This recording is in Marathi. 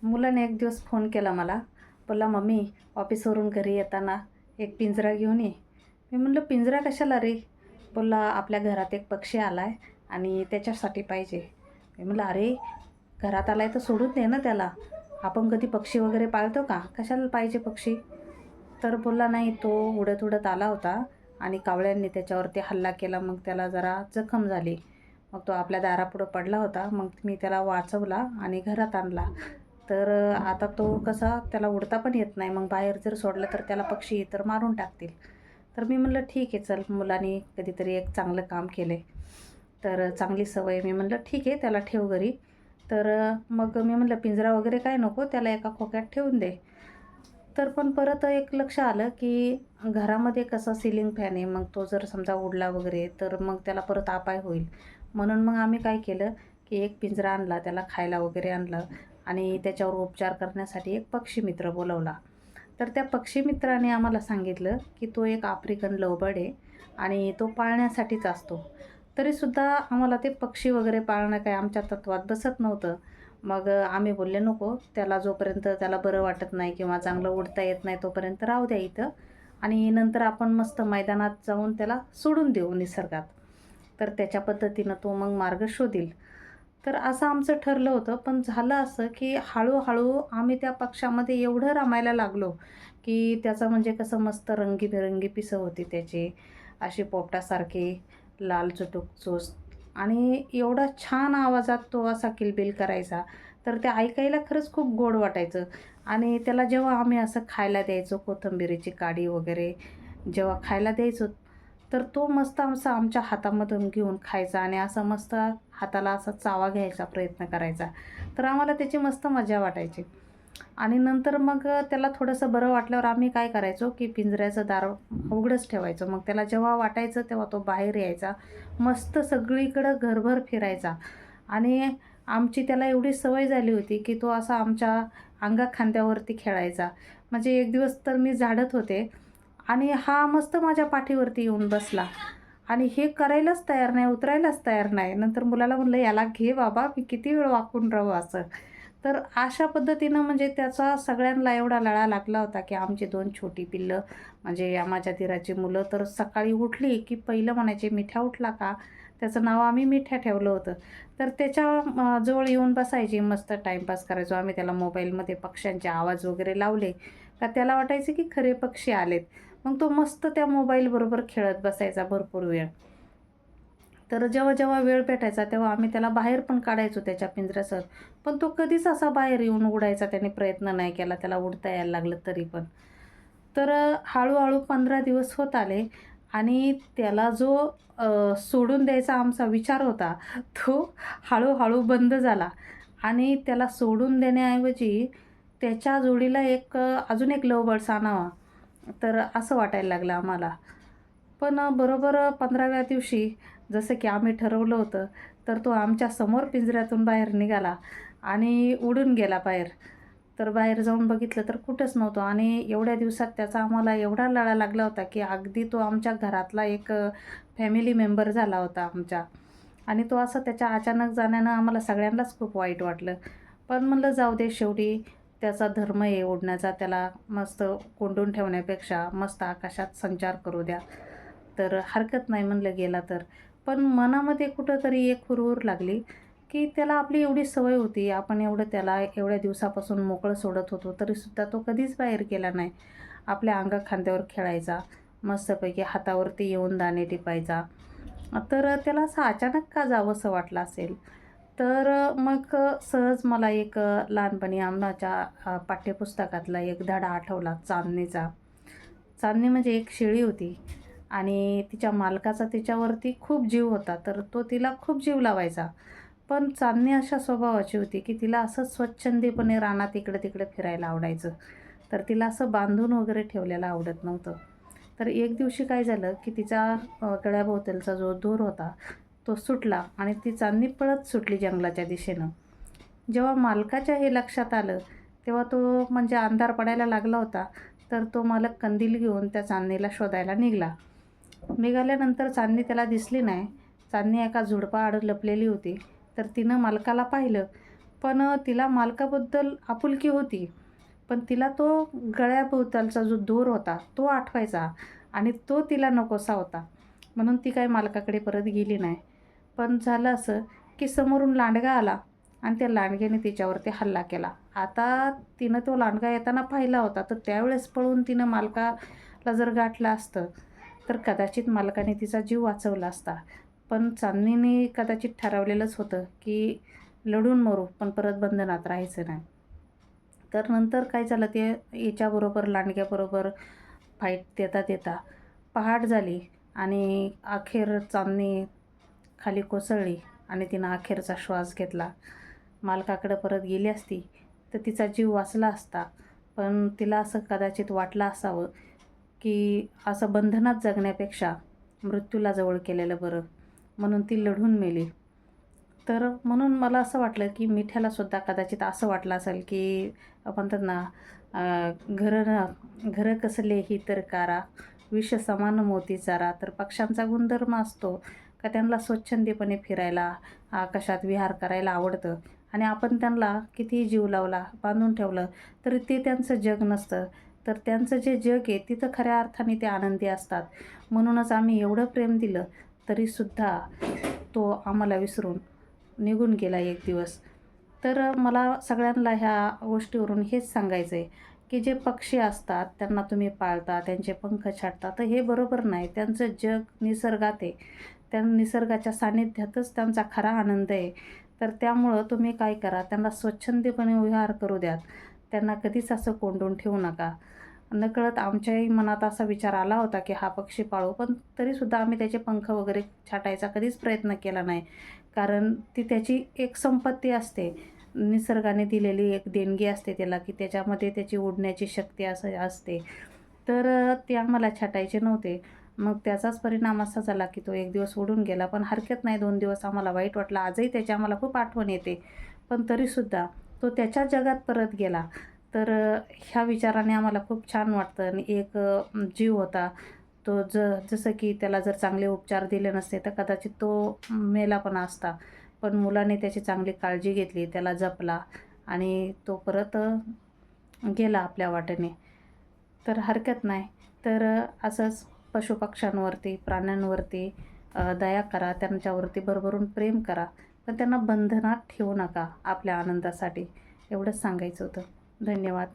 मुलाने एक दिवस फोन केला मला. बोलला, "मम्मी, ऑफिसवरून घरी येताना एक पिंजरा घेऊन ये." मी म्हणलं, "पिंजरा कशाला रे?" बोलला, "आपल्या घरात एक पक्षी आला आहे आणि त्याच्यासाठी पाहिजे." मी म्हणलं, "अरे, घरात आला आहे तर सोडून दे ना त्याला. आपण कधी पक्षी वगैरे पाळतो का? कशाला पाहिजे पक्षी?" तर बोलला, "नाही, तो उडत उडत आला होता आणि कावळ्यांनी त्याच्यावरती हल्ला केला. मग त्याला जरा जखम झाली. मग तो आपल्या दारापुढं पडला होता. मग मी त्याला वाचवला आणि घरात आणला. तर आता तो कसा त्याला उडता पण येत नाही. मग बाहेर जर सोडलं तर त्याला पक्षी इतर मारून टाकतील." तर मी म्हणलं, "ठीक आहे, चल, मुलांनी कधीतरी एक चांगलं काम केलं तर चांगली सवय." मी म्हणलं, "ठीक आहे, त्याला ठेव घरी." तर मग मी म्हणलं, "पिंजरा वगैरे काय नको, त्याला एका खोक्यात ठेवून दे." तर पण परत एक लक्ष आलं, की घरामध्ये कसा सीलिंग फॅन आहे, मग तो जर समजा उडला वगैरे तर मग त्याला परत अपाय होईल. म्हणून मग आम्ही काय केलं, की एक पिंजरा आणला, त्याला खायला वगैरे आणलं आणि त्याच्यावर उपचार करण्यासाठी एक पक्षीमित्र बोलवला. तर त्या पक्षीमित्राने आम्हाला सांगितलं, की तो एक आफ्रिकन लव्हबर्ड आहे आणि तो पाळण्यासाठीच असतो. तरीसुद्धा आम्हाला ते पक्षी वगैरे पाळणं काही आमच्या तत्त्वात बसत नव्हतं. मग आम्ही बोलले, "नको, त्याला जोपर्यंत त्याला बरं वाटत नाही किंवा चांगलं उडता येत नाही तोपर्यंत राहू द्या इथं आणि नंतर आपण मस्त मैदानात जाऊन त्याला सोडून देऊ निसर्गात." तर त्याच्या पद्धतीनं तो मग मार्ग शोधील. तर असं आमचं ठरलं होतं. पण झालं असं, की हळू आम्ही त्या पक्षामध्ये एवढं रमायला लागलो, की त्याचं म्हणजे कसं मस्त रंगीबेरंगी पिसं होती त्याची, अशी पोपटासारखी लाल चुटूक चोच आणि एवढा छान आवाजात तो असा किलबिल करायचा. तर ते ऐकायला खरंच खूप गोड वाटायचं आणि त्याला जेव्हा आम्ही असं खायला द्यायचो, कोथिंबिरीची काडी वगैरे जेव्हा खायला द्यायचो, तर तो मस्त असा आमच्या हातामधून घेऊन खायचा आणि असं मस्त हाताला असा चावा घ्यायचा प्रयत्न करायचा. तर आम्हाला त्याची मस्त मजा वाटायची. आणि नंतर मग त्याला थोडंसं बरं वाटल्यावर आम्ही काय करायचो, की पिंजऱ्याचं दार उघडंच ठेवायचो. मग त्याला जेव्हा वाटायचं तेव्हा तो बाहेर यायचा. मस्त सगळीकडं घरभर फिरायचा आणि आमची त्याला एवढी सवय झाली होती, की तो असा आमच्या अंगाखांद्यावरती खेळायचा. म्हणजे एक दिवस तर मी झाडत होते आणि हा मस्त माझ्या पाठीवरती येऊन बसला आणि हे करायलाच तयार नाही, उतरायलाच तयार नाही. नंतर मुलाला म्हणलं, "याला घे बाबा, मी किती वेळ वाकून राहू असं." तर अशा पद्धतीनं म्हणजे त्याचा सगळ्यांना एवढा लळा लागला होता, की आमची 2 छोटी पिल्लं म्हणजे माझ्या दिराची मुलं तर सकाळी उठली, की पहिलं म्हणायचे, "मिठ्या उठला का?" त्याचं नाव आम्ही मिठ्या ठेवलं होतं. तर त्याच्या जवळ येऊन बसायची, मस्त टाईमपास करायचो आम्ही. त्याला मोबाईलमध्ये पक्ष्यांचे आवाज वगैरे लावले का त्याला वाटायचं, की खरे पक्षी आलेत. मग तो मस्त त्या मोबाईलबरोबर खेळत बसायचा भरपूर वेळ. तर जेव्हा वेळ भेटायचा तेव्हा आम्ही त्याला बाहेर पण काढायचो त्याच्या पिंजऱ्यासह. पण तो कधीच असा बाहेर येऊन उडायचा त्याने प्रयत्न नाही केला. त्याला उडता यायला लागलं तरी पण. तर हळू-हळू 15 दिवस होत आले आणि त्याला जो सोडून द्यायचा आमचा विचार होता, तो हळू बंद झाला आणि त्याला सोडून देण्याऐवजी त्याच्या जोडीला एक अजून एक लव्ह बर्ड्स आणावा. तर असं वाटायला लागलं आम्हाला. पण बरोबर 15व्या दिवशी जसं की आम्ही ठरवलं होतं, तर तो आमच्या समोर पिंजऱ्यातून बाहेर निघाला आणि उडून गेला बाहेर. तर बाहेर जाऊन बघितलं तर कुठंच नव्हतं आणि एवढ्या दिवसात त्याचा आम्हाला एवढा लळा लागला होता, की अगदी तो आमच्या घरातला एक फॅमिली मेंबर झाला होता आमच्या आणि तो असं त्याच्या अचानक जाण्यानं आम्हाला सगळ्यांनाच खूप वाईट वाटलं. पण म्हणलं जाऊ दे शेवटी त्याचा धर्म आहे उडण्याचा, त्याला मस्त कोंडून ठेवण्यापेक्षा मस्त आकाशात संचार करू द्या. तर हरकत नाही म्हणलं गेला तर. पण मनामध्ये कुठेतरी एक हुरहूर लागली, की त्याला आपली एवढी सवय होती. आपण एवढं त्याला एवढ्या दिवसापासून मोकळं सोडत होतो, तरीसुद्धा तो कधीच बाहेर गेला नाही. आपल्या अंगाखांद्यावर खेळायचा, मस्तपैकी हातावरती येऊन दाणे टिपायचा. तर त्याला असं अचानक का जावंसं वाटलं असेल? तर मग सहज मला एक लहानपणी आम्हाच्या पाठ्यपुस्तकातला एक धडा आठवला चांदणीचा. चांदणी म्हणजे एक शेळी होती आणि तिच्या मालकाचा तिच्यावरती खूप जीव होता, तर तो तिला खूप जीव लावायचा. पण चांदणी अशा स्वभावाची होती, की तिला असं स्वच्छंदीपणे रानात इकडं-तिकडं फिरायला आवडायचं. तर तिला असं बांधून वगैरे ठेवलेलं आवडत नव्हतं. तर एक दिवशी काय झालं, की तिचा गळ्याभोवतालचा जो दोर होता, तो सुटला आणि ती चांदणी पळत सुटली जंगलाच्या दिशेनं. जेव्हा मालकाच्या हे लक्षात आलं, तेव्हा तो म्हणजे अंधार पडायला लागला होता, तर तो मालक कंदील घेऊन त्या चांदणीला शोधायला निघाला. निघाल्यानंतर चांदणी त्याला दिसली नाही. चांदणी एका झुडपाआड लपलेली होती. तर तिनं मालकाला पाहिलं, पण तिला मालकाबद्दल आपुलकी होती. पण तिला तो गळ्याभोवतालचा जो दोर होता तो आठवायचा आणि तो तिला नकोसा होता. म्हणून ती काही मालकाकडे परत गेली नाही. पण झालं असं, की समोरून लांडगा आला आणि त्या लांडग्याने तिच्यावरती हल्ला केला. आता तिनं तो लांडगा येताना पाहिला होता, तर त्यावेळेस पळून तिनं मालकाला जर गाठलं असतं, तर कदाचित मालकाने तिचा जीव वाचवला असता. पण चांदणीने कदाचित ठरवलेलंच होतं, की लढून मरू, पण परत बंधनात राहायचं नाही. तर नंतर काय झालं, ते याच्याबरोबर लांडग्याबरोबर फाईट देता देता पहाट झाली आणि अखेर चांदणी खाली कोसळली आणि तिनं अखेरचा श्वास घेतला. मालकाकडे परत गेली असती तर तिचा जीव वाचला असता. पण तिला असं कदाचित वाटलं असावं, की असं बंधनात जगण्यापेक्षा मृत्यूला जवळ केलेलं बरं, म्हणून ती लढून मेली. तर म्हणून मला असं वाटलं, की मिठ्यालासुद्धा कदाचित असं वाटलं असेल, की म्हणतात ना, घरं कसले ही तर कारा, विष समान मोती चारा. तर पक्ष्यांचा गुणधर्म असतो का त्यांना स्वच्छंदीपणे फिरायला, आकाशात विहार करायला आवडतं आणि आपण त्यांना कितीही जीव लावला, बांधून ठेवलं, तरी ते त्यांचं जग नसतं. तर त्यांचं जे जग आहे तिथं खऱ्या अर्थाने ते आनंदी असतात. म्हणूनच आम्ही एवढं प्रेम दिलं तरीसुद्धा तो आम्हाला विसरून निघून गेला एक दिवस. तर मला सगळ्यांना ह्या गोष्टीवरून हेच सांगायचं आहे, की जे पक्षी असतात त्यांना तुम्ही पाळता, त्यांचे पंख छाटता, तर हे बरोबर नाही. त्यांचं जग निसर्गात आहे. त्या निसर्गाच्या सानिध्यातच त्यांचा खरा आनंद आहे. तर त्यामुळं तुम्ही काय करा, त्यांना स्वच्छंदीपणे विहार करू द्यात. त्यांना कधीच असं कोंडून ठेवू नका. नकळत आमच्याही मनात असा विचार आला होता, की हा पक्षी पाळू, पण तरीसुद्धा आम्ही त्याचे पंख वगैरे छाटायचा कधीच प्रयत्न केला नाही. कारण ती त्याची एक संपत्ती असते. निसर्गाने दिलेली एक देणगी असते त्याला, की त्याच्यामध्ये त्याची उडण्याची शक्ती असं असते. तर ते आम्हाला छाटायचे नव्हते. मग त्याचाच परिणाम असा झाला, की तो एक दिवस उडून गेला. पण हरकत नाही, 2 दिवस आम्हाला वाईट वाटलं. आजही त्याची आम्हाला खूप आठवण येते. पण तरीसुद्धा तो त्याच्या जगात परत गेला. तर ह्या विचाराने आम्हाला खूप छान वाटतं आणि एक जीव होता. तो जसं की त्याला जर चांगले उपचार दिले नसते, तर कदाचित तो मेला पण असता. पण मुलाने त्याची चांगली काळजी घेतली, त्याला जपला आणि तो परत गेला आपल्या वाटेने. तर हरकत नाही. तर असंच पशुपक्ष्यांवरती, प्राण्यांवरती दया करा, त्यांच्यावरती भरभरून प्रेम करा. पण त्यांना बंधनात ठेवू नका आपल्या आनंदासाठी. एवढंच सांगायचं होतं. धन्यवाद.